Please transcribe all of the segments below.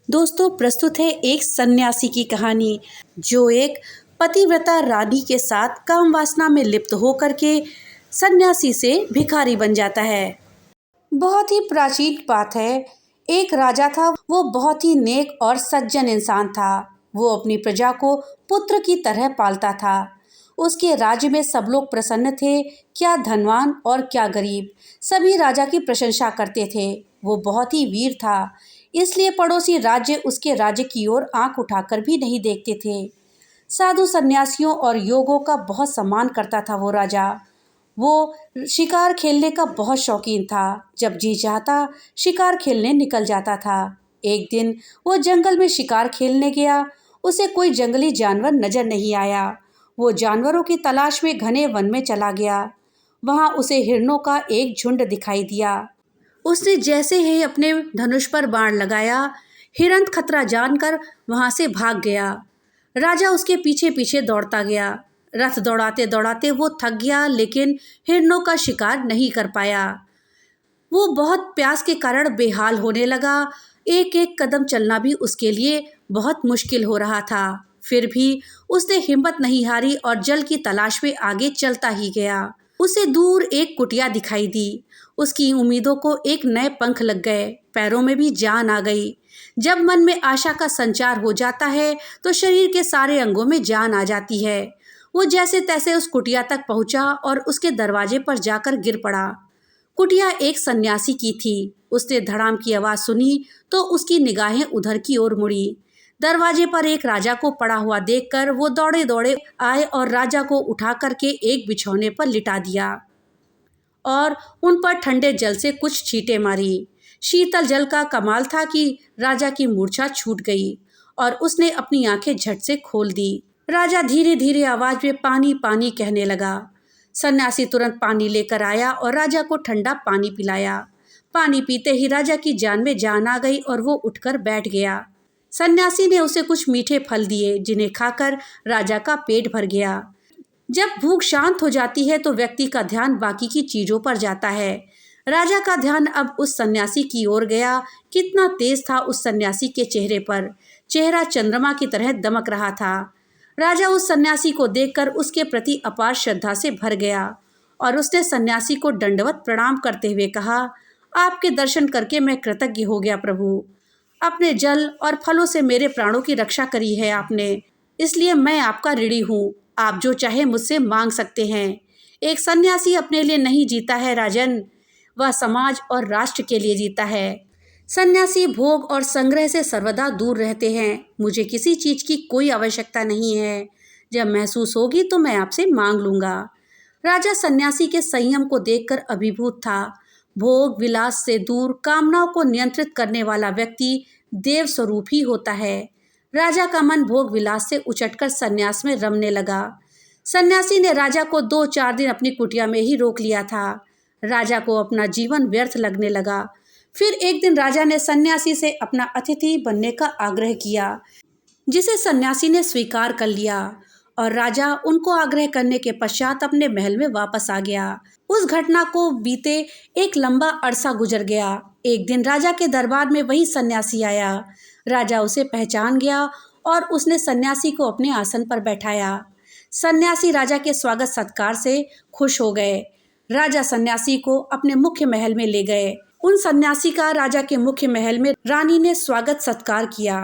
दोस्तों, प्रस्तुत है एक सन्यासी की कहानी जो एक पतिव्रता रानी के साथ काम वासना में लिप्त होकर के सन्यासी से भिखारी बन जाता है। बहुत ही प्राचीन बात है। एक राजा था, वो बहुत ही नेक और सज्जन इंसान था। वो अपनी प्रजा को पुत्र की तरह पालता था। उसके राज्य में सब लोग प्रसन्न थे, क्या धनवान और क्या गरीब, सभी राजा की प्रशंसा करते थे। वो बहुत ही वीर था, इसलिए पड़ोसी राज्य उसके राज्य की ओर आंख उठाकर भी नहीं देखते थे। साधु सन्यासियों और योगों का बहुत सम्मान करता था वो राजा। वो शिकार खेलने का बहुत शौकीन था। जब जी चाहता शिकार खेलने निकल जाता था। एक दिन वो जंगल में शिकार खेलने गया। उसे कोई जंगली जानवर नजर नहीं आया। वो जानवरों की तलाश में घने वन में चला गया। वहां उसे हिरणों का एक झुंड दिखाई दिया। उसने जैसे ही अपने धनुष पर बाण लगाया, हिरण खतरा जानकर वहां से भाग गया। राजा उसके पीछे पीछे दौड़ता गया। रथ दौड़ाते दौड़ाते वो थक गया, लेकिन हिरणों का शिकार नहीं कर पाया। वो बहुत प्यास के कारण बेहाल होने लगा। एक एक कदम चलना भी उसके लिए बहुत मुश्किल हो रहा था। फिर भी उसने हिम्मत नहीं हारी और जल की तलाश में आगे चलता ही गया। उसे दूर एक कुटिया दिखाई दी। उसकी उम्मीदों को एक नए पंख लग गए, पैरों में भी जान आ गई। जब मन में आशा का संचार हो जाता है तो शरीर के सारे अंगों में जान आ जाती है। वो जैसे तैसे उस कुटिया तक पहुंचा और उसके दरवाजे पर जाकर गिर पड़ा। कुटिया एक सन्यासी की थी। उसने धड़ाम की आवाज सुनी तो उसकी निगाहें उधर की ओर मुड़ी। दरवाजे पर एक राजा को पड़ा हुआ देखकर वो दौड़े दौड़े आए और राजा को उठा करके एक बिछौने पर लिटा दिया और उन पर ठंडे जल से कुछ छींटे मारी। शीतल जल का कमाल था कि राजा की मूर्छा छूट गई और उसने अपनी आंखें झट से खोल दी। राजा धीरे धीरे आवाज में पानी पानी कहने लगा। सन्यासी तुरंत पानी लेकर आया और राजा को ठंडा पानी पिलाया। पानी पीते ही राजा की जान में जान आ गई और वो उठकर बैठ गया। सन्यासी ने उसे कुछ मीठे फल दिए, जिन्हें खाकर राजा का पेट भर गया। जब भूख शांत हो जाती है तो व्यक्ति का ध्यान बाकी की चीजों पर जाता है। राजा का ध्यान अब उस सन्यासी की ओर गया। कितना तेज था उस सन्यासी के चेहरे पर। चेहरा चंद्रमा की तरह दमक रहा था। राजा उस सन्यासी को देखकर उसके प्रति अपार श्रद्धा से भर गया और उसने सन्यासी को दंडवत प्रणाम करते हुए कहा, आपके दर्शन करके मैं कृतज्ञ हो गया प्रभु। अपने जल और फलों से मेरे प्राणों की रक्षा करी है आपने, इसलिए मैं आपका ऋणी हूँ। आप जो चाहे मुझसे मांग सकते हैं। एक सन्यासी अपने लिए नहीं जीता है राजन, वह समाज और राष्ट्र के लिए जीता है। सन्यासी भोग और संग्रह से सर्वदा दूर रहते हैं। मुझे किसी चीज की कोई आवश्यकता नहीं है। जब महसूस होगी तो मैं आपसे मांग लूंगा। राजा सन्यासी के संयम को देखकर अभिभूत था। भोग विलास से दूर कामनाओं को नियंत्रित करने वाला व्यक्ति देव स्वरूप ही होता है। राजा का मन भोग विलास से उचटकर सन्यास में रमने लगा। सन्यासी ने राजा को 2-4 दिन अपनी कुटिया में ही रोक लिया था। राजा को अपना जीवन व्यर्थ लगने लगा। फिर एक दिन राजा ने सन्यासी से अपना अतिथि बनने का आग्रह किया, जिसे सन्यासी ने स्वीकार कर लिया और राजा उनको आग्रह करने के पश्चात अपने महल में वापस आ गया। उस घटना को बीते एक लंबा अरसा गुजर गया। एक दिन राजा के दरबार में वही सन्यासी आया। राजा उसे पहचान गया और उसने सन्यासी को अपने आसन पर बैठाया। सन्यासी राजा के स्वागत सत्कार से खुश हो गए। राजा सन्यासी को अपने मुख्य महल में ले गए। उन सन्यासी का राजा के मुख्य महल में रानी ने स्वागत सत्कार किया।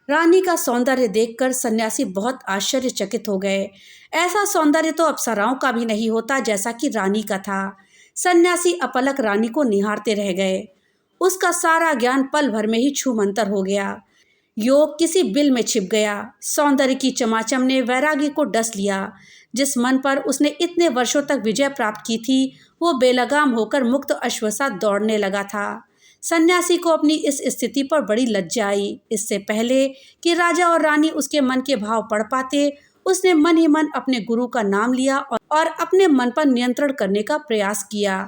रानी का सौंदर्य देखकर सन्यासी बहुत आश्चर्यचकित हो गए। ऐसा सौंदर्य तो अप्सराओं का भी नहीं होता जैसा कि रानी का था। सन्यासी अपलक रानी को निहारते रह गए। उसका सारा ज्ञान पल भर में ही छूमंतर हो गया। योग किसी बिल में छिप गया। सौंदर्य की चमाचम ने वैरागी को डस लिया। जिस मन पर उसने इतने वर्षों तक विजय प्राप्त की थी, वो बेलगाम होकर मुक्त अश्वसा दौड़ने लगा था। सन्यासी को अपनी इस स्थिति पर बड़ी लज्जा आई। इससे पहले कि राजा और रानी उसके मन के भाव पढ़ पाते, उसने मन ही मन अपने गुरु का नाम लिया और अपने मन पर नियंत्रण करने का प्रयास किया।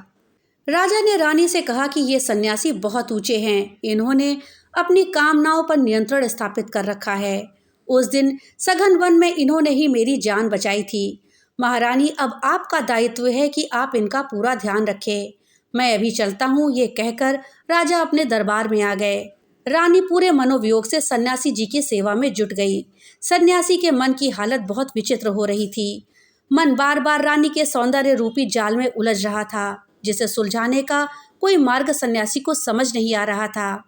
राजा ने रानी से कहा कि ये सन्यासी बहुत ऊंचे हैं। इन्होंने अपनी कामनाओं पर नियंत्रण स्थापित कर रखा है। उस दिन सघन वन में इन्होंने ही मेरी जान बचाई थी। महारानी, अब आपका दायित्व है कि आप इनका पूरा ध्यान रखें। मैं अभी चलता हूँ। ये कहकर राजा अपने दरबार में आ गए। रानी पूरे मनोवियोग से सन्यासी जी की सेवा में जुट गई। सन्यासी के मन की हालत बहुत विचित्र हो रही थी। मन बार बार रानी के सौंदर्य रूपी जाल में उलझ रहा था, जिसे सुलझाने का कोई मार्ग सन्यासी को समझ नहीं आ रहा था।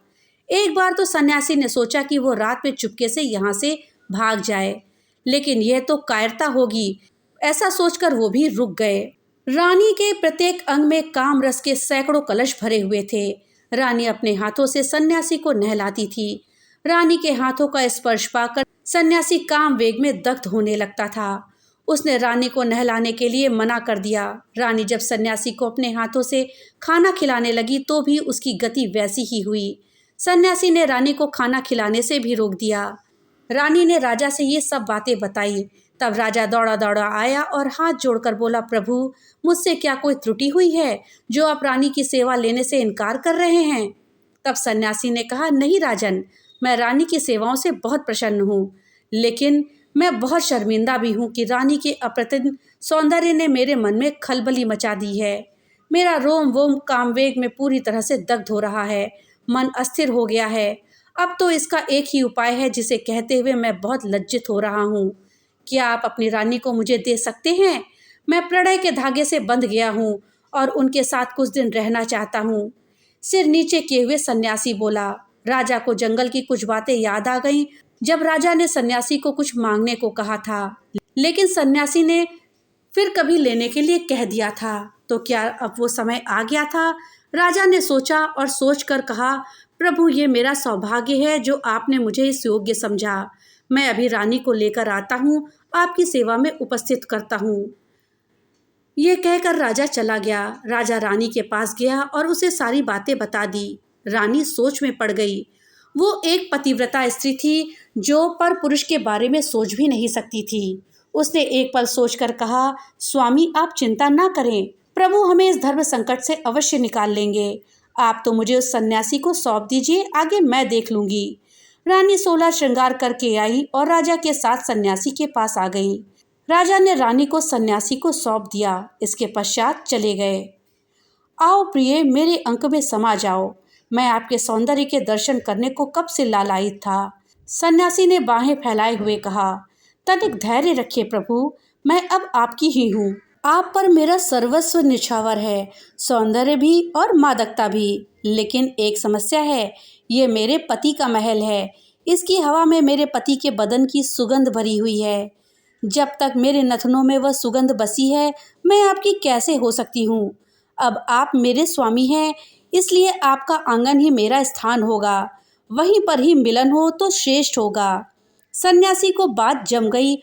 एक बार तो सन्यासी ने सोचा कि वो रात में चुपके से यहाँ से भाग जाए, लेकिन यह तो कायरता होगी। ऐसा सोचकर वो भी रुक गए। रानी के प्रत्येक अंग में काम रस के सैकड़ों कलश भरे हुए थे। रानी अपने हाथों से सन्यासी को नहलाती थी। रानी के हाथों का स्पर्श पाकर सन्यासी काम वेग में दग्ध होने लगता था। उसने रानी को नहलाने के लिए मना कर दिया। रानी जब सन्यासी को अपने हाथों से खाना खिलाने लगी तो भी उसकी गति वैसी ही हुई। सन्यासी ने रानी को खाना खिलाने से भी रोक दिया। रानी ने राजा से ये सब बातें बताई। तब राजा दौड़ा दौड़ा आया और हाथ जोड़कर बोला, प्रभु, मुझसे क्या कोई त्रुटि हुई है जो आप रानी की सेवा लेने से इनकार कर रहे हैं? तब सन्यासी ने कहा, नहीं राजन, मैं रानी की सेवाओं से बहुत प्रसन्न हूँ, लेकिन मैं बहुत शर्मिंदा भी हूँ कि रानी के अप्रतिम सौंदर्य ने मेरे मन में खलबली मचा दी है। मेरा रोम वोम कामवेग में पूरी तरह से दग्ध हो रहा है। मन अस्थिर हो गया है। अब तो इसका एक ही उपाय है, जिसे कहते हुए मैं बहुत लज्जित हो रहा हूँ। क्या आप अपनी रानी को मुझे दे सकते हैं? मैं प्रणय के धागे से बंध गया हूँ और उनके साथ कुछ दिन रहना चाहता हूँ। सिर नीचे किए हुए सन्यासी बोला। राजा को जंगल की कुछ बातें याद आ गईं जब राजा ने सन्यासी को कुछ मांगने को कहा था, लेकिन सन्यासी ने फिर कभी लेने के लिए कह दिया था। तो क्या अब वो समय आ गया था? राजा ने सोचा और सोचकर कहा, प्रभु, ये मेरा सौभाग्य है जो आपने मुझे इस योग्य समझा। मैं अभी रानी को लेकर आता हूँ, आपकी सेवा में उपस्थित करता हूँ। ये कहकर राजा चला गया। राजा रानी के पास गया और उसे सारी बातें बता दी। रानी सोच में पड़ गई। वो एक पतिव्रता स्त्री थी जो पर पुरुष के बारे में सोच भी नहीं सकती थी। उसने एक पल सोचकर कहा, स्वामी, आप चिंता ना करें, प्रभु हमें इस धर्म संकट से अवश्य निकाल लेंगे। आप तो मुझे उस सन्यासी को सौंप दीजिए, आगे मैं देख लूंगी। रानी 16 श्रृंगार करके आई और राजा के साथ सन्यासी के पास आ गई। राजा ने रानी को सन्यासी को सौंप दिया। इसके पश्चात चले गए। आओ प्रिय, मेरे अंक में समा जाओ। मैं आपके सौंदर्य के दर्शन करने को कब से लालायित था। सन्यासी ने बाहें फैलाए हुए कहा, तनिक धैर्य रखिए प्रभु, मैं अब आपकी ही हूँ। आप पर मेरा सर्वस्व निछावर है, सौंदर्य भी और मादकता भी। लेकिन एक समस्या है, ये मेरे पति का महल है। इसकी हवा में मेरे पति के बदन की सुगंध भरी हुई है। जब तक मेरे नथनों में वह सुगंध बसी है, मैं आपकी कैसे हो सकती हूँ? अब आप मेरे स्वामी हैं, इसलिए आपका आंगन ही मेरा स्थान होगा। वहीं पर ही मिलन हो तो श्रेष्ठ होगा। सन्यासी को बात जम गई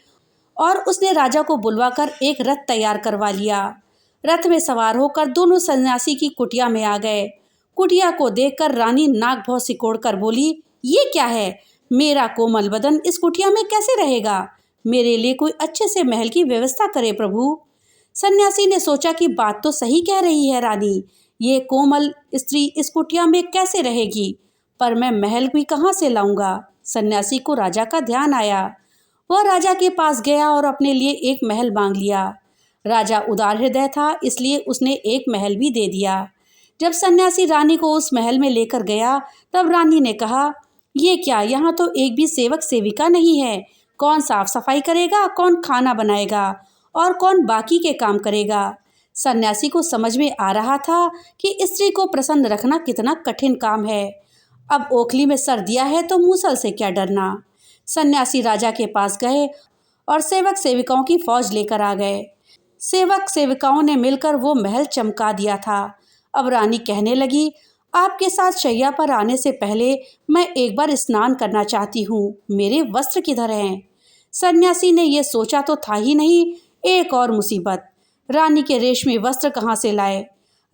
और उसने राजा को बुलवाकर एक रथ तैयार करवा लिया। रथ में सवार होकर दोनों सन्यासी की कुटिया में आ गए। कुटिया को देखकर रानी नाक भौं सिकोड़ कर बोली, ये क्या है? मेरा कोमल बदन इस कुटिया में कैसे रहेगा? मेरे लिए कोई अच्छे से महल की व्यवस्था करे प्रभु। सन्यासी ने सोचा कि बात तो सही कह रही है रानी, ये कोमल स्त्री इस कुटिया में कैसे रहेगी, पर मैं महल भी कहाँ से लाऊंगा? सन्यासी को राजा का ध्यान आया। वह राजा के पास गया और अपने लिए एक महल मांग लिया। राजा उदार हृदय था, इसलिए उसने एक महल भी दे दिया। जब सन्यासी रानी को उस महल में लेकर गया, तब रानी ने कहा, ये क्या, यहाँ तो एक भी सेवक सेविका नहीं है। कौन साफ सफाई करेगा, कौन खाना बनाएगा और कौन बाकी के काम करेगा? सन्यासी को समझ में आ रहा था कि स्त्री को प्रसन्न रखना कितना कठिन काम है। अब ओखली में सर दिया है तो मूसल से क्या डरना। सन्यासी राजा के पास गए और सेवक सेविकाओं की फौज लेकर आ गए। सेवक सेविकाओं ने मिलकर वो महल चमका दिया था। अब रानी कहने लगी, आपके साथ शैया पर आने से पहले मैं एक बार स्नान करना चाहती हूँ। मेरे वस्त्र किधर हैं? सन्यासी ने ये सोचा तो था ही नहीं, एक और मुसीबत, रानी के रेशमी वस्त्र कहाँ से लाए?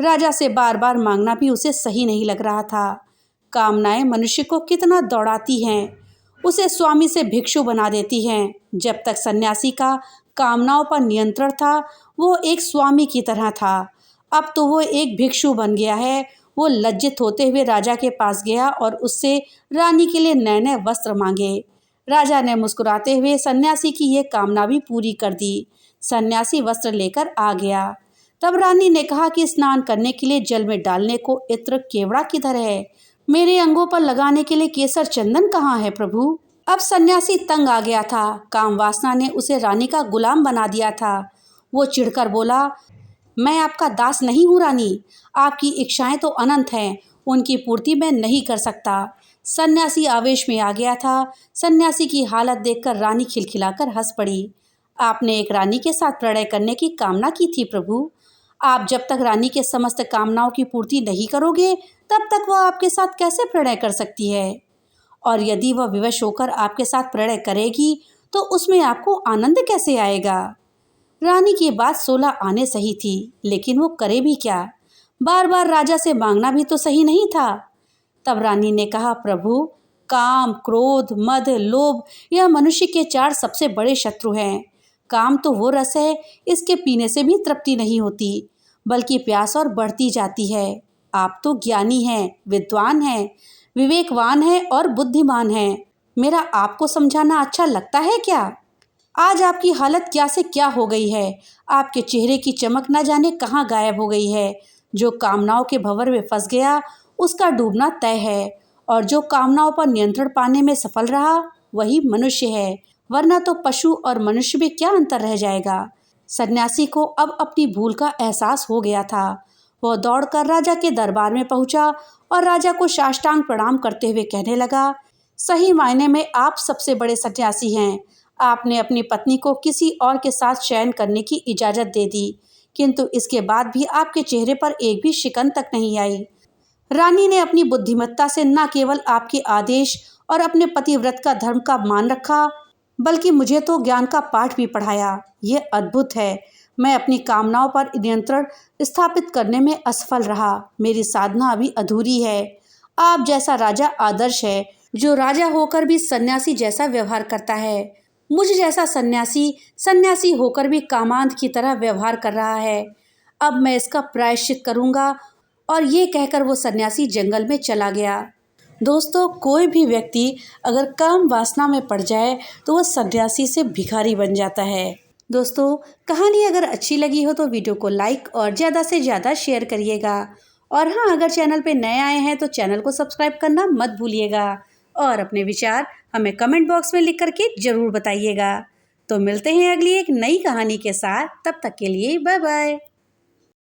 राजा से बार बार मांगना भी उसे सही नहीं लग रहा था। कामनाएं मनुष्य को कितना दौड़ाती हैं, उसे स्वामी से भिक्षु बना देती हैं। जब तक सन्यासी का कामनाओं पर नियंत्रण था, वो एक स्वामी की तरह था। अब तो वो एक भिक्षु बन गया है। वो लज्जित होते हुए राजा के पास गया और उससे रानी के लिए नए नए वस्त्र मांगे। राजा ने मुस्कुराते हुए सन्यासी की ये कामना भी पूरी कर दी। सन्यासी वस्त्र लेकर आ गया। तब रानी ने कहा कि स्नान करने के लिए जल में डालने को इत्र केवड़ा किधर है? मेरे अंगों पर लगाने के लिए केसर चंदन कहाँ है प्रभु। अब सन्यासी तंग आ गया था। काम वासना ने उसे रानी का गुलाम बना दिया था। वो चिढ़कर बोला, मैं आपका दास नहीं हूँ रानी, आपकी इच्छाएं तो अनंत हैं, उनकी पूर्ति मैं नहीं कर सकता। सन्यासी आवेश में आ गया था। सन्यासी की हालत देखकर रानी खिलखिलाकर हंस पड़ी। आपने एक रानी के साथ प्रणय करने की कामना की थी प्रभु। आप जब तक रानी के समस्त कामनाओं की पूर्ति नहीं करोगे तब तक वह आपके साथ कैसे प्रणय कर सकती है। और यदि वह विवश होकर आपके साथ प्रणय करेगी तो उसमें आपको आनंद कैसे आएगा। रानी की बात 16 आने सही थी, लेकिन वो करे भी क्या। बार बार राजा से मांगना भी तो सही नहीं था। तब रानी ने कहा, प्रभु, काम, क्रोध, मद, लोभ यह मनुष्य के 4 सबसे बड़े शत्रु हैं। काम तो वो रस है, इसके पीने से भी तृप्ति नहीं होती, बल्कि प्यास और बढ़ती जाती है। आप तो ज्ञानी हैं, विद्वान हैं, विवेकवान हैं और बुद्धिमान हैं। मेरा आपको समझाना अच्छा लगता है क्या। आज आपकी हालत क्या से क्या हो गई है। आपके चेहरे की चमक न जाने कहाँ गायब हो गई है। जो कामनाओं के भंवर में फंस गया उसका डूबना तय है, और जो कामनाओं पर नियंत्रण पाने में सफल रहा वही मनुष्य है, वरना तो पशु और मनुष्य में क्या अंतर रह जाएगा। सन्यासी को अब अपनी भूल का एहसास हो गया था। वह दौड़कर राजा के दरबार में पहुंचा और राजा को साष्टांग प्रणाम करते हुए कहने लगा, सही मायने में आप सबसे बड़े सन्यासी हैं। आपने अपनी पत्नी को किसी और के साथ शयन करने की इजाज़त दे दी, किंतु इसके बाद भी आपके चेहरे पर एक भी शिकन तक नहीं आई। रानी ने अपनी बुद्धिमत्ता से न केवल आपके आदेश और अपने पतिव्रत का धर्म का मान रखा, बल्कि मुझे तो ज्ञान का पाठ भी पढ़ाया। ये अद्भुत है। मैं अपनी कामनाओं पर नियंत्रण स्थापित करने में असफल रहा। मेरी साधना अभी अधूरी है। आप जैसा राजा आदर्श है, जो राजा होकर भी सन्यासी जैसा व्यवहार करता है। मुझ जैसा सन्यासी सन्यासी होकर भी कामांध की तरह व्यवहार कर रहा है। अब मैं इसका प्रायश्चित करूँगा। और ये कहकर वो सन्यासी जंगल में चला गया। दोस्तों, कोई भी व्यक्ति अगर काम वासना में पड़ जाए तो वह सन्यासी से भिखारी बन जाता है। दोस्तों, कहानी अगर अच्छी लगी हो तो वीडियो को लाइक और ज़्यादा से ज़्यादा शेयर करिएगा। और हाँ, अगर चैनल पे नए आए हैं तो चैनल को सब्सक्राइब करना मत भूलिएगा। और अपने विचार हमें कमेंट बॉक्स में लिख करके ज़रूर बताइएगा। तो मिलते हैं अगली एक नई कहानी के साथ। तब तक के लिए बाय बाय।